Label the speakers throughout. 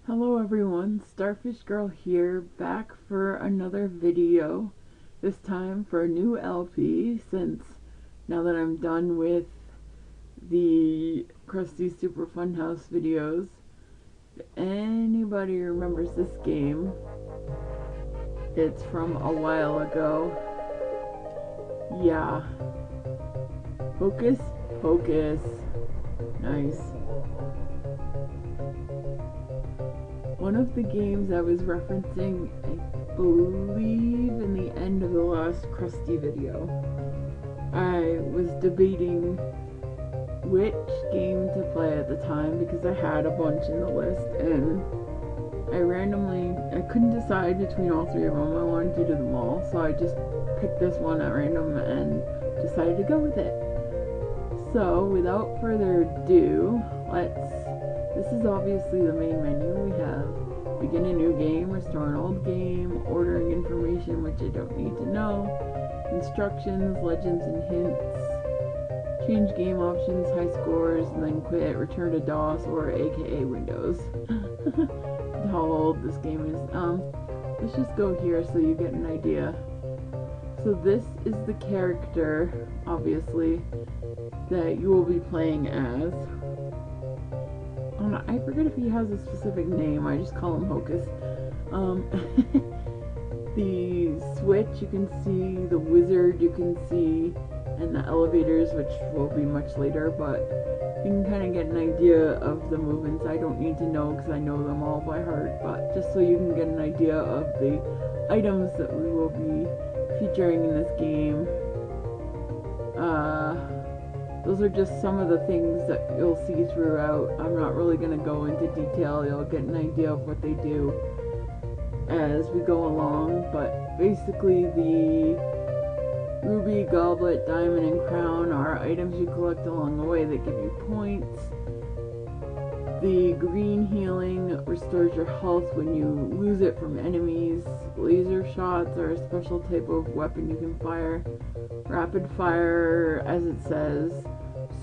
Speaker 1: Hello everyone, Starfish Girl here, back for another video, this time for a new LP, since now that I'm done with the Krusty Super Funhouse videos. If anybody remembers this game, it's from a while ago. Yeah. Hocus Pocus. Nice. One of the games I was referencing, I believe in the end of the last Krusty video, I was debating which game to play at the time because I had a bunch in the list, and I couldn't decide between all three of them. I wanted to do them all, so I just picked this one at random and decided to go with it. So without further ado, this is obviously the main menu. We have begin a new game, restore an old game, ordering information which I don't need to know, instructions, legends and hints, change game options, high scores, and then quit, return to DOS or aka Windows. How old this game is. Let's just go here so you get an idea. So this is the character, obviously, that you will be playing as. I forget if he has a specific name, I just call him Hocus. The switch you can see, the wizard you can see, and the elevators, which will be much later, but you can kind of get an idea of the movements. I don't need to know because I know them all by heart, but just so you can get an idea of the items that we will be featuring in this game. Those are just some of the things that you'll see throughout. I'm not really going to go into detail. You'll get an idea of what they do as we go along. But basically the ruby, goblet, diamond, and crown are items you collect along the way that give you points. The green healing restores your health when you lose it from enemies. Laser shots are a special type of weapon you can fire. Rapid fire, as it says.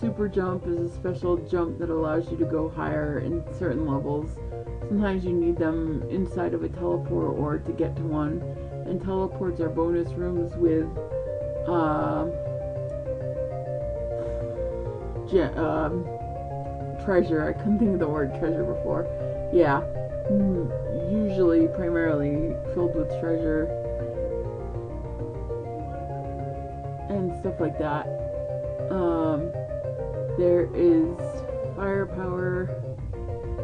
Speaker 1: Super jump is a special jump that allows you to go higher in certain levels. Sometimes you need them inside of a teleport or to get to one. And teleports are bonus rooms with treasure. I couldn't think of the word treasure before. Yeah, usually primarily filled with treasure and stuff like that. There is firepower.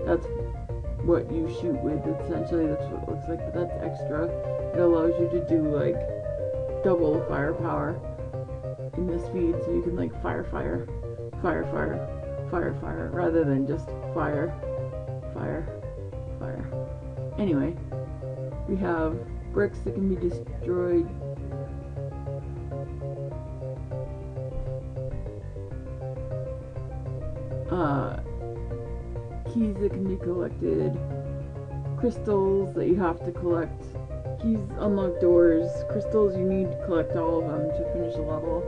Speaker 1: That's what you shoot with. Essentially, that's what it looks like, but that's extra. It allows you to do like double firepower in the speed, so you can like fire, rather than just fire. Anyway, we have bricks that can be destroyed. Keys that can be collected. Crystals that you have to collect. Keys unlock doors. Crystals, you need to collect all of them to finish the level.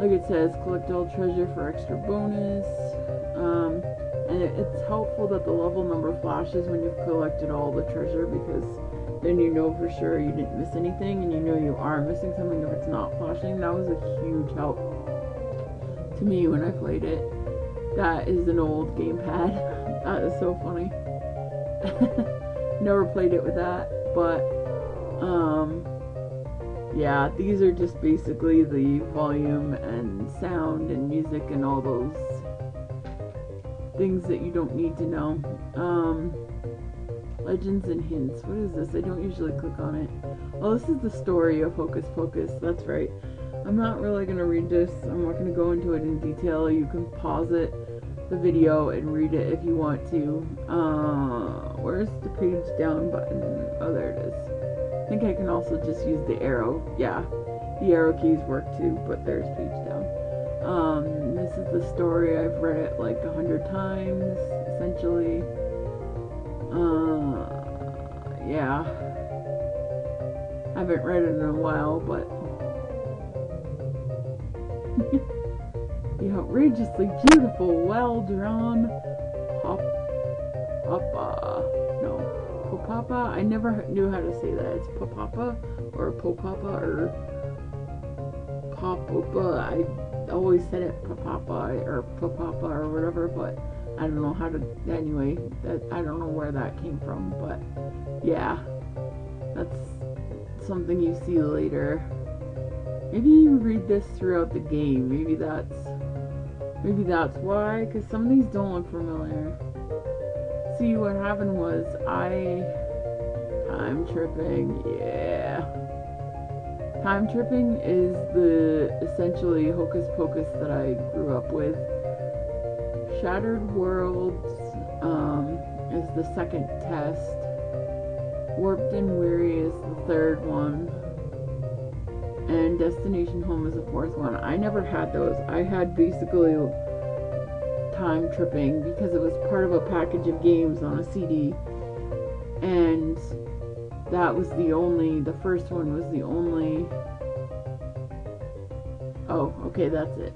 Speaker 1: Like it says, collect all treasure for extra bonus. And it's helpful that the level number flashes when you've collected all the treasure, because then you know for sure you didn't miss anything, and you know you are missing something if it's not flashing. That was a huge help to me when I played it. That is an old gamepad. That is so funny. Never played it with that, but yeah, these are just basically the volume and sound and music and all those things that you don't need to know. Legends and hints. What is this? I don't usually click on it. Oh, this is the story of Hocus Pocus. That's right. I'm not really going to read this. I'm not going to go into it in detail. You can pause it, the video, and read it if you want to. Where's the page down button? Oh, there it is. I think I can also just use the arrow. Yeah, the arrow keys work too, but there's page down. This is the story. I've read it like 100 times, essentially. Yeah. I haven't read it in a while, but the outrageously beautiful, well-drawn Papa. No. Popapa? I never knew how to say that. It's Popapa or Popapa or Popapa. I always said it Popapa or Popapa or whatever, but I don't know how to. Anyway, I don't know where that came from, but yeah, that's something you see later. Maybe you read this throughout the game. Maybe that's why, because some of these don't look familiar. See, what happened was time tripping. Yeah, time tripping is the essentially hocus pocus that I grew up with. Shattered Worlds is the second test. Warped and Weary is the third one. And Destination Home is the fourth one. I never had those. I had basically time tripping because it was part of a package of games on a CD. And that was the first one was the only. Oh, okay, that's it.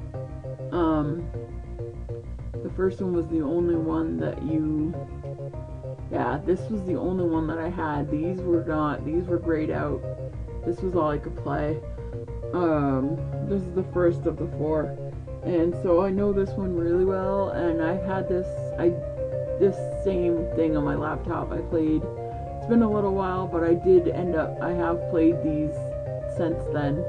Speaker 1: The first one was the only one that this was the only one that I had. These were grayed out. This was all I could play. This is the first of the four. And so I know this one really well, and I've had this same thing on my laptop. I played, it's been a little while, but I have played these since then.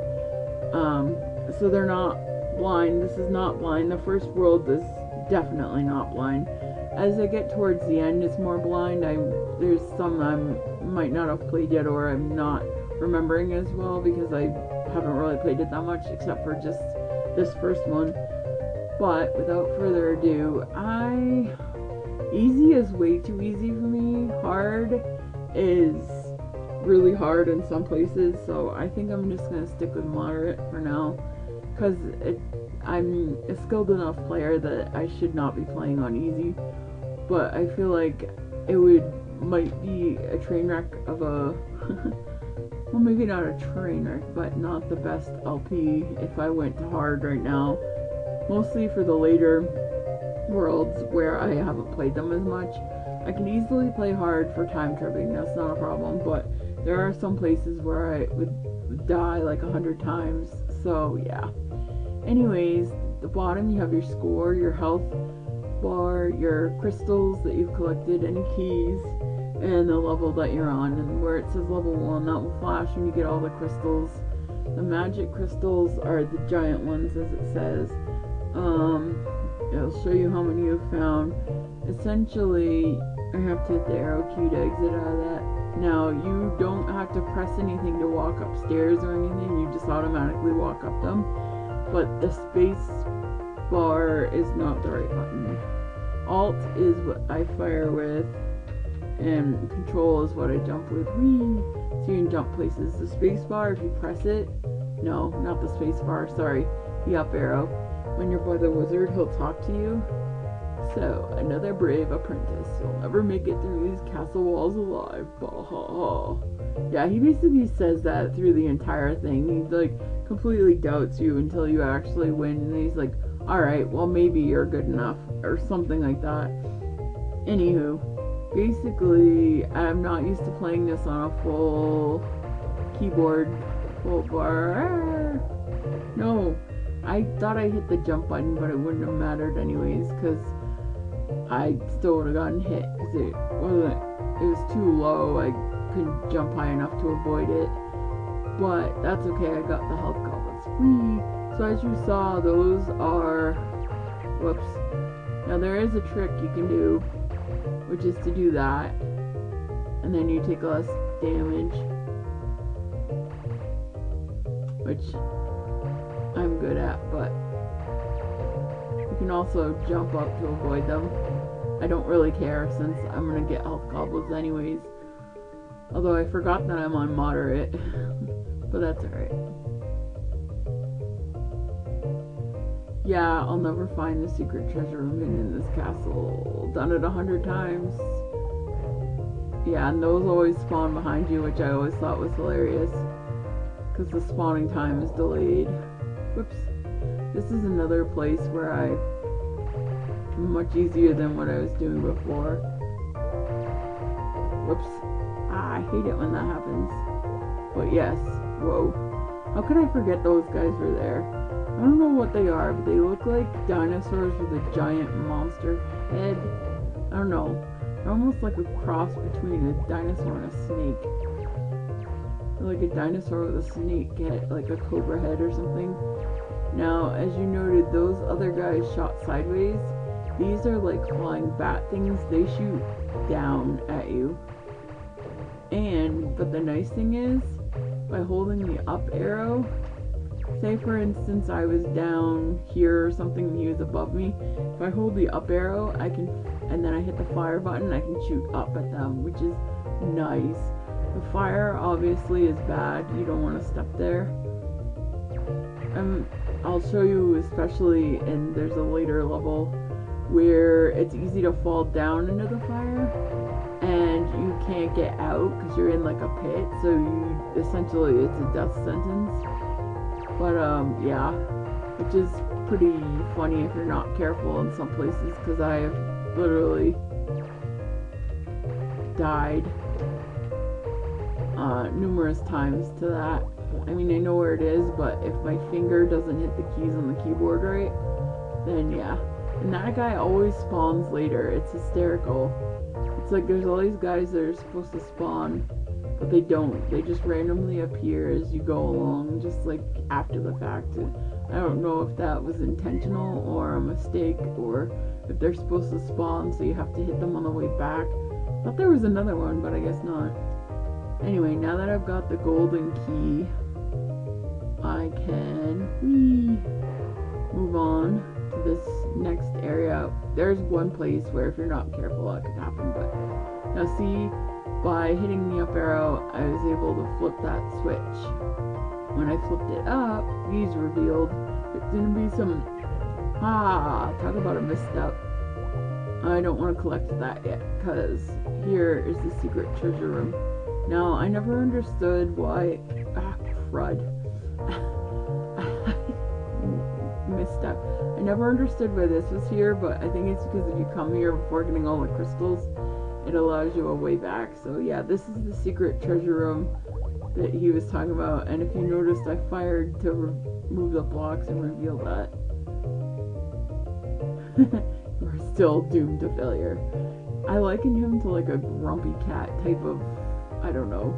Speaker 1: So they're not blind. This is not blind. The first world is definitely not blind. As I get towards the end, it's more blind. There's some I might not have played yet, or I'm not remembering as well because I haven't really played it that much, except for just this first one. But without further ado, easy is way too easy for me. Hard is really hard in some places, so I think I'm just gonna stick with moderate for now, because I'm a skilled enough player that I should not be playing on easy. But I feel like it might be a train wreck of a well, maybe not a train wreck, but not the best LP if I went to hard right now. Mostly for the later worlds where I haven't played them as much. I can easily play hard for time tripping, that's not a problem, but there are some places where I would die like 100 times, so yeah. Anyways, at the bottom you have your score, your health bar, your crystals that you've collected, any keys, and the level that you're on. And where it says level 1, that will flash when you get all the crystals. The magic crystals are the giant ones, as it says. It'll show you how many you've found. Essentially, I have to hit the arrow key to exit out of that. Now, you don't have to press anything to walk upstairs or anything, you just automatically walk up them. But the space bar is not the right button. Alt is what I fire with, and control is what I jump with. Whee! So you can jump places. The space bar, if you press it, no, not the space bar, sorry, the up arrow. When you're by the wizard, he'll talk to you. So, another brave apprentice. You'll never make it through these castle walls alive. Bah ha ha. Yeah, he basically says that through the entire thing. He like completely doubts you until you actually win, and he's like, alright, well maybe you're good enough, or something like that. Anywho, basically, I'm not used to playing this on a full keyboard, full bar. No, I thought I hit the jump button, but it wouldn't have mattered anyways, because I still would have gotten hit, because it was too low. I couldn't jump high enough to avoid it. But that's okay, I got the health goblets. Whee! So as you saw, those are, whoops. Now there is a trick you can do, which is to do that, and then you take less damage, which I'm good at, but you can also jump up to avoid them. I don't really care, since I'm gonna get health goblets anyways. Although I forgot that I'm on moderate, but that's alright. Yeah, I'll never find the secret treasure room in this castle. Done it 100 times. Yeah, and those always spawn behind you, which I always thought was hilarious, because the spawning time is delayed. Whoops. This is another place where much easier than what I was doing before. Whoops. Ah, I hate it when that happens. But yes, whoa. How could I forget those guys were there? I don't know what they are, but they look like dinosaurs with a giant monster head. I don't know. They're almost like a cross between a dinosaur and a snake. They're like a dinosaur with a snake head, like a cobra head or something. Now, as you noted, those other guys shot sideways. These are like flying bat things. They shoot down at you. But the nice thing is, by holding the up arrow, say for instance I was down here or something and he was above me, if I hold the up arrow, and then I hit the fire button, I can shoot up at them, which is nice. The fire obviously is bad. You don't want to step there. I'll show you, especially, and there's a later level where it's easy to fall down into the fire and you can't get out because you're in like a pit, so essentially it's a death sentence. But yeah, which is pretty funny if you're not careful in some places, because I have literally died numerous times to that. I mean, I know where it is, but if my finger doesn't hit the keys on the keyboard right, then yeah. And that guy always spawns later. It's hysterical. It's like there's all these guys that are supposed to spawn, but they don't. They just randomly appear as you go along, just like after the fact. And I don't know if that was intentional or a mistake, or if they're supposed to spawn so you have to hit them on the way back. I thought there was another one, but I guess not. Anyway, now that I've got the golden key, I can move on to this next area. There's one place where if you're not careful that could happen, but now see, by hitting the up arrow, I was able to flip that switch. When I flipped it up, these revealed. It's gonna be some, talk about a misstep. I don't want to collect that yet, because here is the secret treasure room. Now, I never understood why, crud. Misstep. I never understood why this was here, but I think it's because if you come here before getting all the crystals, it allows you a way back. So yeah, this is the secret treasure room that he was talking about, and if you noticed, I fired to remove the blocks and reveal that. We're still doomed to failure. I likened him to like a grumpy cat type of, I don't know,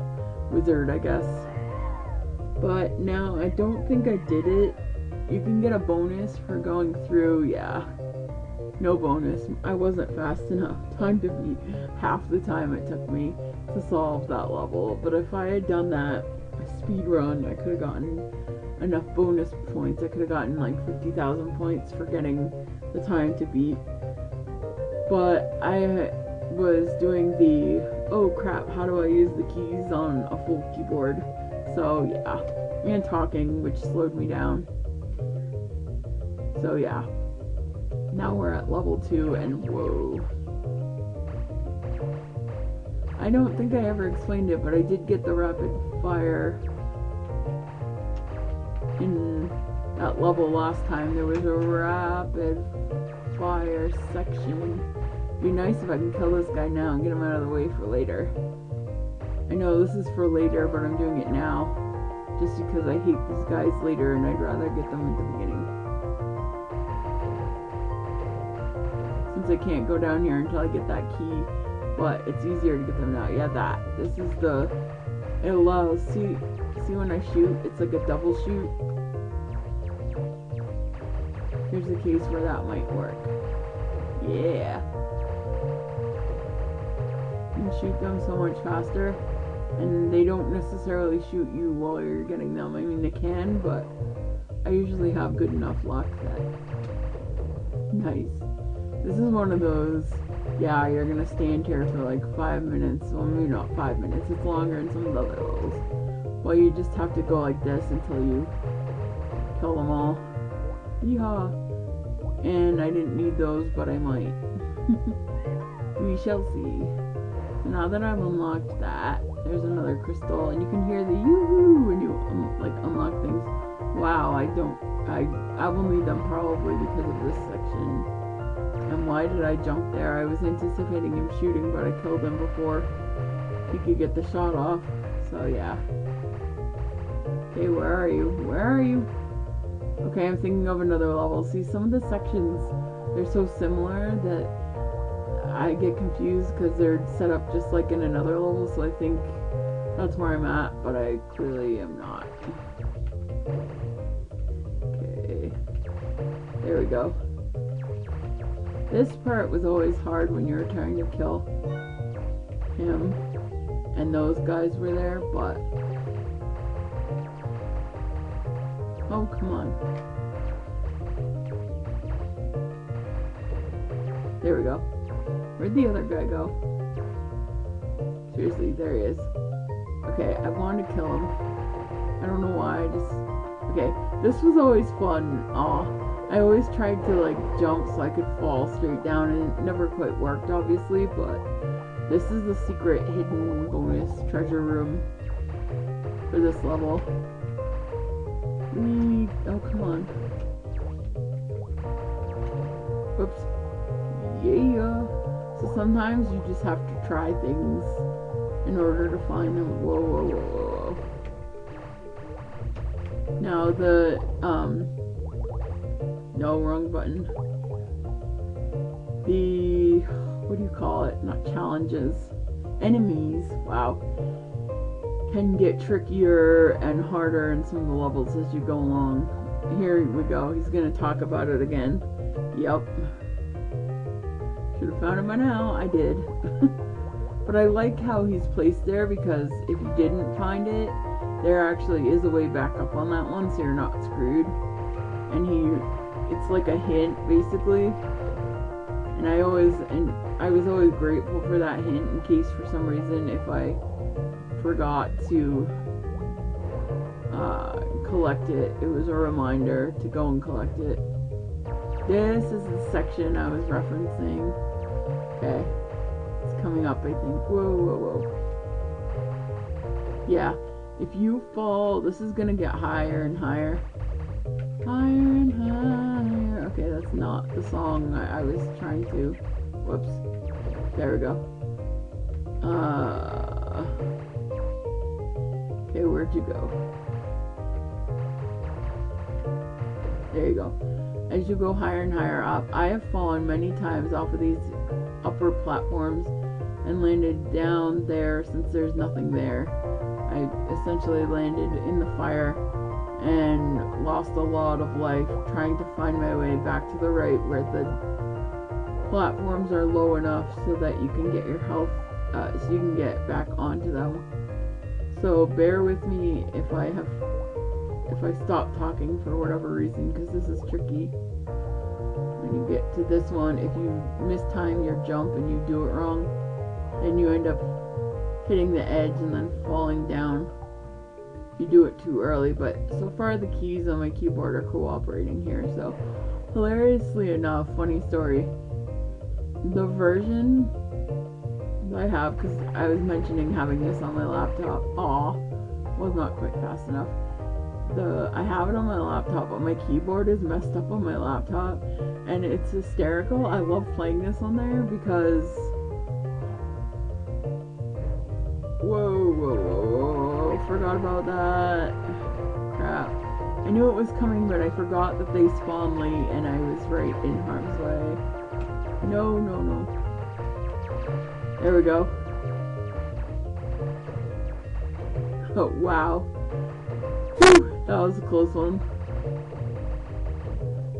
Speaker 1: wizard, I guess. But now, I don't think I did it. You can get a bonus for going through, yeah. No bonus. I wasn't fast enough. Time to beat half the time it took me to solve that level. But if I had done that speed run, I could have gotten enough bonus points. I could have gotten like 50,000 points for getting the time to beat. But I was doing the, oh crap, how do I use the keys on a full keyboard? So yeah, and talking, which slowed me down. So yeah, now we're at level 2, and whoa. I don't think I ever explained it, but I did get the rapid fire in that level last time. There was a rapid fire section. It'd be nice if I can kill this guy now and get him out of the way for later. I know this is for later, but I'm doing it now, just because I hate these guys later and I'd rather get them at the beginning. Since I can't go down here until I get that key, but it's easier to get them now. Yeah, this is the, it allows, see when I shoot, it's like a double shoot. Here's a case where that might work. Yeah. You can shoot them so much faster, and they don't necessarily shoot you while you're getting them. I mean, they can, but I usually have good enough luck that, nice. This is one of those, yeah, you're gonna stand here for like 5 minutes. Well, maybe not 5 minutes, it's longer in some of the other levels. Well, you just have to go like this until you kill them all. Yeehaw! And I didn't need those, but I might. We shall see. So now that I've unlocked that, there's another crystal, and you can hear the yoo-hoo when you like unlock things. Wow, I will need them probably because of this section. And why did I jump there? I was anticipating him shooting, but I killed him before. he could get the shot off. So yeah. Okay, where are you? Where are you? Okay, I'm thinking of another level. See, some of the sections, they're so similar that I get confused because they're set up just like in another level, so I think that's where I'm at, but I clearly am not. Okay, there we go. This part was always hard when you were trying to kill him and those guys were there, but oh, come on. There we go. Where'd the other guy go? Seriously, there he is. Okay, I wanted to kill him. I don't know why, okay, this was always fun. I always tried to like jump so I could fall straight down, and it never quite worked, obviously, but this is the secret hidden bonus treasure room for this level. Oh, come on. Whoops. Yeah. So sometimes you just have to try things in order to find them. Whoa, whoa, whoa, whoa. Now the, no, wrong button. The, what do you call it? Not challenges. Enemies. Wow. Can get trickier and harder in some of the levels as you go along. Here we go. He's going to talk about it again. Yep. Should have found him by now. I did. But I like how he's placed there, because if you didn't find it, there actually is a way back up on that one, so you're not screwed. And it's like a hint, basically. And I was always grateful for that hint, in case for some reason if I forgot to collect it, it was a reminder to go and collect it. This is the section I was referencing. Okay, it's coming up, I think. Whoa, whoa, whoa. Yeah, if you fall, this is gonna get higher and higher. Higher and higher. Okay, that's not the song I was trying to. Whoops. There we go. Okay, where'd you go? There you go. As you go higher and higher up, I have fallen many times off of these upper platforms and landed down there since there's nothing there. I essentially landed in the fire and lost a lot of life trying to find my way back to the right, where the platforms are low enough so that you can get your health, so you can get back onto them. So bear with me if I stop talking for whatever reason, because this is tricky. When you get to this one, if you mistime your jump and you do it wrong, then you end up hitting the edge and then falling down if you do it too early. But so far the keys on my keyboard are cooperating here. So hilariously enough, funny story, the version I have, because I was mentioning having this on my laptop, was not quite fast enough. I have it on my laptop, but my keyboard is messed up on my laptop, and it's hysterical. I love playing this on there because, whoa, whoa, whoa, whoa, forgot about that. Crap. I knew it was coming, but I forgot that they spawn late, and I was right in harm's way. No, no, no. There we go. Oh, wow. Whew, that was a close one.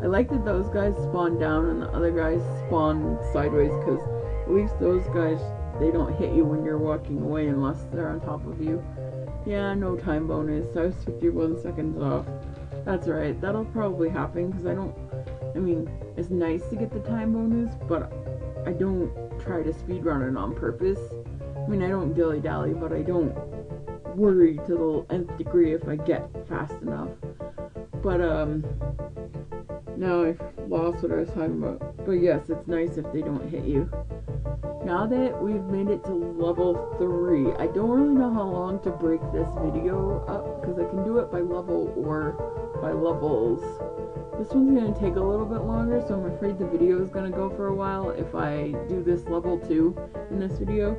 Speaker 1: I like that those guys spawn down and the other guys spawn sideways, because at least those guys, they don't hit you when you're walking away unless they're on top of you. Yeah, no time bonus. I was 51 seconds off. That's right. That'll probably happen, because I mean, it's nice to get the time bonus, but I don't try to speedrun it on purpose. I mean, I don't dilly-dally, but I don't worry to the nth degree if I get fast enough. But, now I've lost what I was talking about. But yes, it's nice if they don't hit you. Now that we've made it to level 3, I don't really know how long to break this video up, because I can do it by level or by levels. This one's going to take a little bit longer, so I'm afraid the video is going to go for a while if I do this level 2 in this video.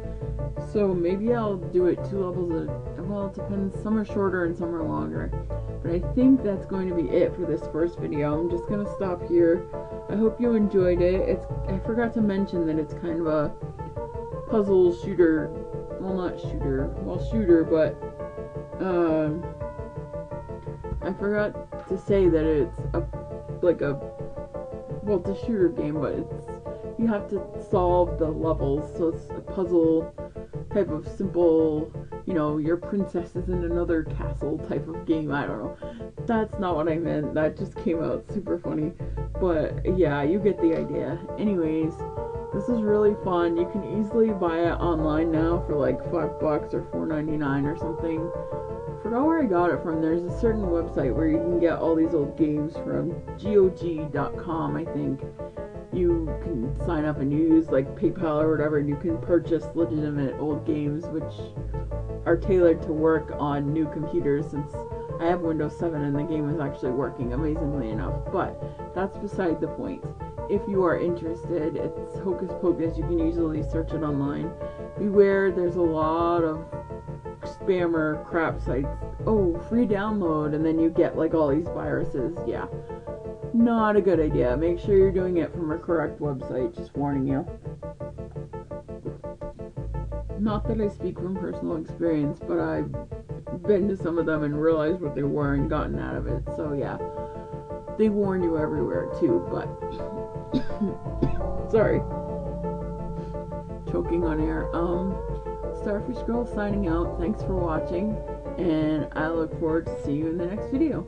Speaker 1: So maybe I'll do it 2 levels well, it depends. Some are shorter and some are longer. But I think that's going to be it for this first video. I'm just going to stop here. I hope you enjoyed it. I forgot to mention that it's kind of a puzzle shooter. Well, not shooter. Well, shooter, but I forgot to say that it's it's a shooter game, but you have to solve the levels, so it's a puzzle type of simple, your princess is in another castle type of game. I don't know. That's not what I meant. That just came out super funny. But yeah, you get the idea. Anyways, this is really fun. You can easily buy it online now for like $5 or $4.99 or something. I forgot where I got it from. There's a certain website where you can get all these old games from. GOG.com, I think. You can sign up and you use like PayPal or whatever, and you can purchase legitimate old games which are tailored to work on new computers, since I have Windows 7 and the game is actually working amazingly enough. But that's beside the point. If you are interested, it's Hocus Pocus. You can easily search it online. Beware, there's a lot of spammer crap sites. Oh, free download, and then you get like all these viruses. Yeah. Not a good idea. Make sure you're doing it from a correct website, just warning you. Not that I speak from personal experience, but I've been to some of them and realized what they were and gotten out of it. So yeah, they warn you everywhere too, but sorry, choking on air. Starfish Girl signing out. Thanks for watching, and I look forward to seeing you in the next video.